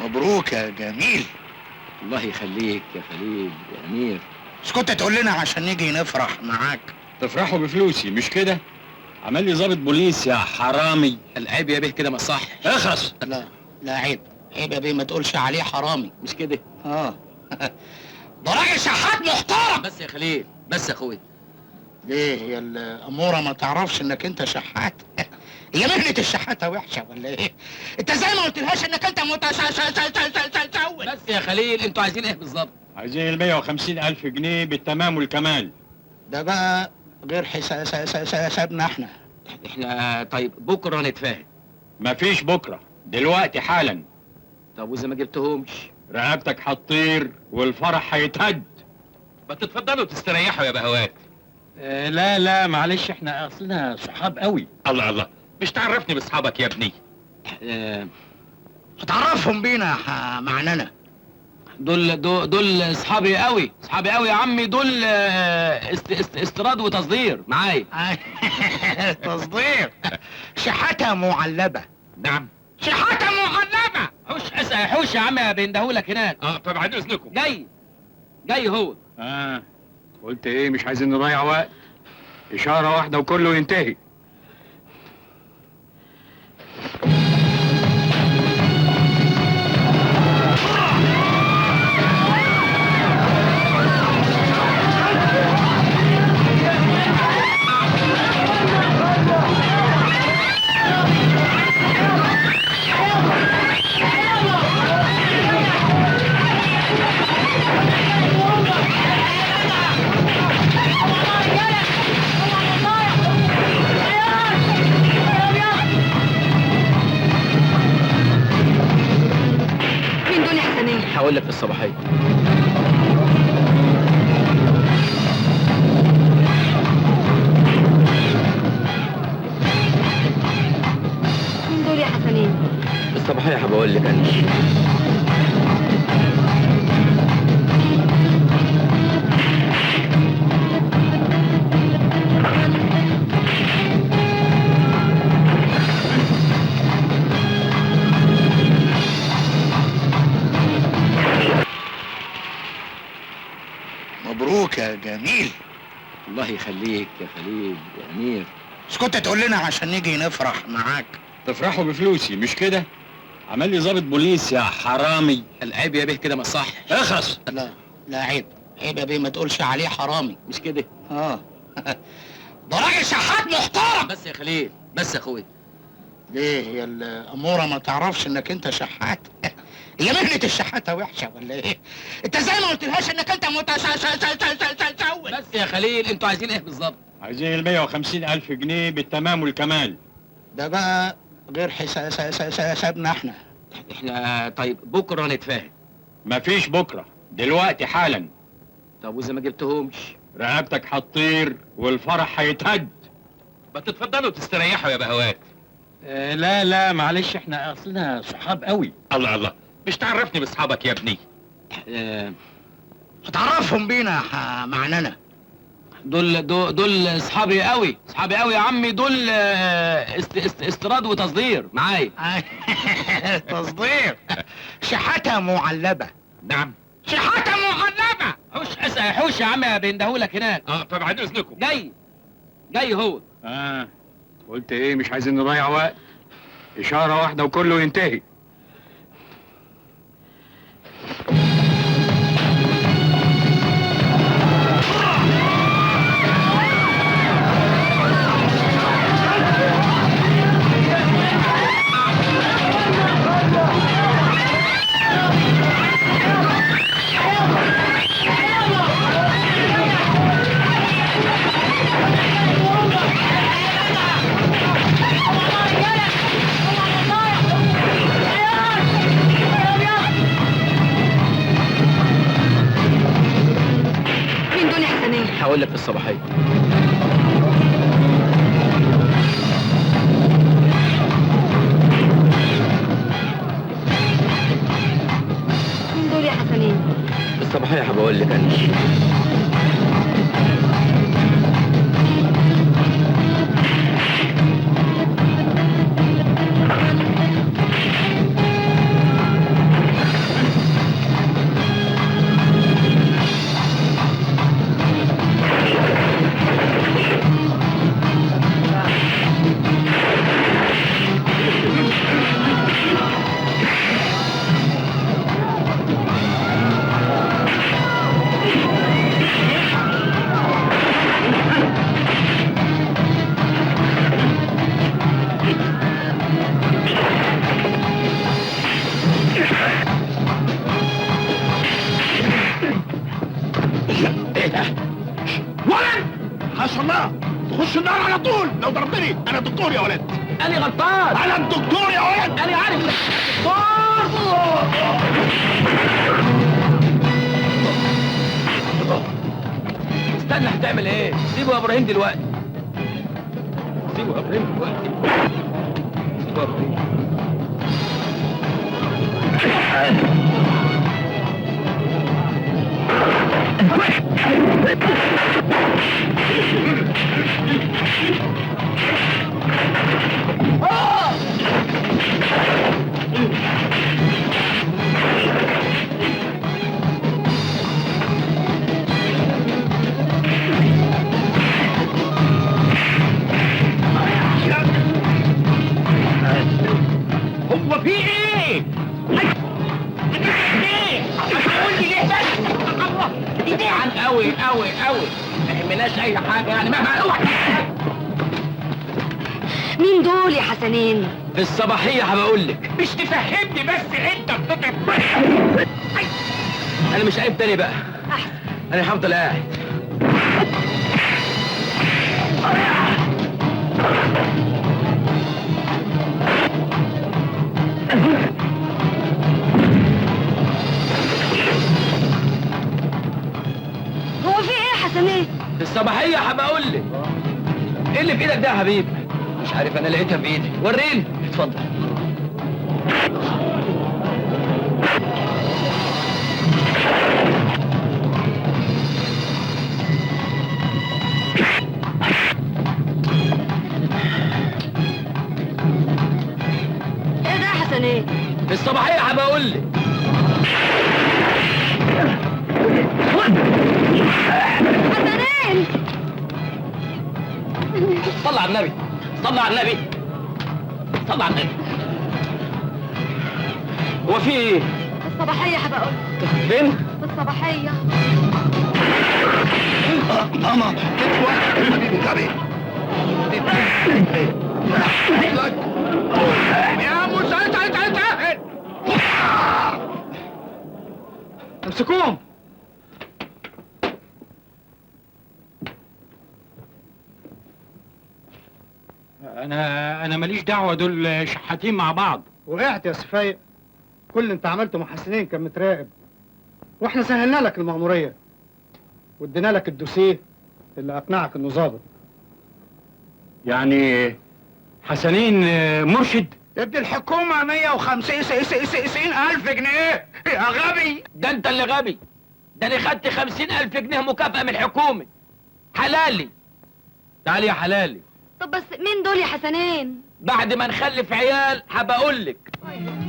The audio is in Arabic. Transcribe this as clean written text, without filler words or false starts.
مبروك يا جميل. الله يخليك يا خليل يا امير. مش كنت تقول لنا عشان نيجي نفرح معاك؟ تفرحوا بفلوسي مش كده؟ عمل لي ضابط بوليس يا حرامي. العيب يا بيه كده ما صح. اخرس. لا لا، عيب عيب يا بيه، ما تقولش عليه حرامي. مش كده؟ اه ده راجل شحات محترم. بس يا خليل بس يا اخوي. ليه هي الاموره ما تعرفش انك انت شحات؟ هي مهنه الشحاته وحشه ولا ايه؟ انت ازاي ما قلتلهاش انك انت متسول؟ بس يا خليل انتوا عايزين ايه بالظبط؟ عايزين 150,000 جنيه بالتمام والكمال. ده بقى غير حسابنا احنا. احنا طيب بكره نتفاهم. مفيش بكره، دلوقتي حالا. طب واذا ما جبتهمش؟ رقبتك هتطير والفرح هيتهد. ما تتفضلوا تستريحوا يا بهوات. لا معلش، احنا اصلنا صحاب قوي. الله الله، مش تعرفني باصحابك يا ابني؟ هتعرفهم بينا معنانا. دول اصحابي قوي، اصحابي قوي يا عمي. دول استيراد وتصدير معايا. تصدير شحاتة معلبة. نعم شحاتة معلبة. حوش يا عم بيندهولك هناك. طب بعد اذنكم. جاي هو. قلت ايه؟ مش عايزين نضيع وقت. اشاره واحده وكله ينتهي. هقول لك في الصباحيه. مين دول يا حسنين؟ الصباحيه هبقول لك انا. مبروك يا جميل. الله يخليك يا خليل يا امير. مش كنت تقول لنا عشان نيجي نفرح معاك؟ تفرحوا بفلوسي مش كده؟ عمل لي ضابط بوليس يا حرامي. العيب يا بيه كده ما صح. اخرس. لا عيب عيب يا بيه، ما تقولش عليه حرامي. مش كده؟ اه ده راجل شحات محترم. بس يا خليل بس يا اخوي. ليه هي الاموره ما تعرفش انك انت شحات؟ هي مهنه الشحاته وحشه ولا ايه؟ انت ازاي ما قلتلهاش انك انت متسول؟ بس يا خليل انتوا عايزين ايه بالظبط؟ عايزين 150,000 جنيه بالتمام والكمال. ده بقى غير حسابنا احنا. احنا طيب بكره نتفاهم. مفيش بكره، دلوقتي حالا. طب واذا ما جبتهمش؟ رقبتك هتطير والفرح هيتهد. ما تتفضلوا تستريحوا يا بهوات. لا معلش، احنا اصلنا صحاب قوي. الله الله، مش تعرفني باصحابك يا ابني؟ هتعرفهم بينا معنانا. دول اصحابي قوي، اصحابي قوي يا عمي. دول استيراد وتصدير معايا. تصدير شحاتة معلبة. نعم شحاتة معلبة. حوش يا عم بيندهولك هناك. طب بعد اذنكم. جاي هو. قلت ايه؟ مش عايزين نضيع وقت. اشاره واحده وكله ينتهي. هقول لك في الصباحيه. مين دول يا حسنين؟ الصباحيه هبقول لك انا. لو ضربتني انا الدكتور يا ولد. انا غلطان. انا الدكتور يا ولد. انا عارف انك دكتور. استنى، هتعمل ايه؟ سيبه يا ابراهيم دلوقتي. سيبه يا ابراهيم دلوقتي. سيبه يا ابراهيم. هو في ايه؟ هتقول لي ليه بس؟ الله دي جعان قوي قوي قوي، ما يهمناش اي حاجه يعني مهما اوعى. مين دول يا حسنين؟ في الصباحيه هبقول لك. مش تفهمني بس انت بتضرب. انا مش قايم تاني بقى. احسن. انا هفضل قاعد. هو في ايه يا حسنين؟ في الصباحيه هبقول لك. ايه اللي في ايدك ده يا حبيبي؟ مش عارف، انا لقيتها في ايدي. وريني. اتفضل. ايه ده يا حسنين؟ في الصباحيه هبقول لك. حسنين! صلى على النبي، صلى على النبي، صلى على النبي. هو في ايه؟ في الصباحية هبقول. فين؟ في الصباحية. ماما حبيبي غبي. يا موسى تعال. امسكوهم. انا ماليش دعوه، دول شحاتين مع بعض. وقعت يا سفايق. كل اللي انت عملته مع حسنين كان متراقب، واحنا سهلنا لك المأمورية وادينا لك الدوسيه اللي اقنعك انه ظابط. يعني حسنين مرشد؟ ابن الحكومة 150 ألف جنيه يا غبي. ده انت اللي غبي. ده انا خدت 50,000 جنيه مكافأة من الحكومة. حلالي. تعالي يا حلالي. طب بس مين دول يا حسنين؟ بعد ما نخلف عيال هبقول لك. طيب.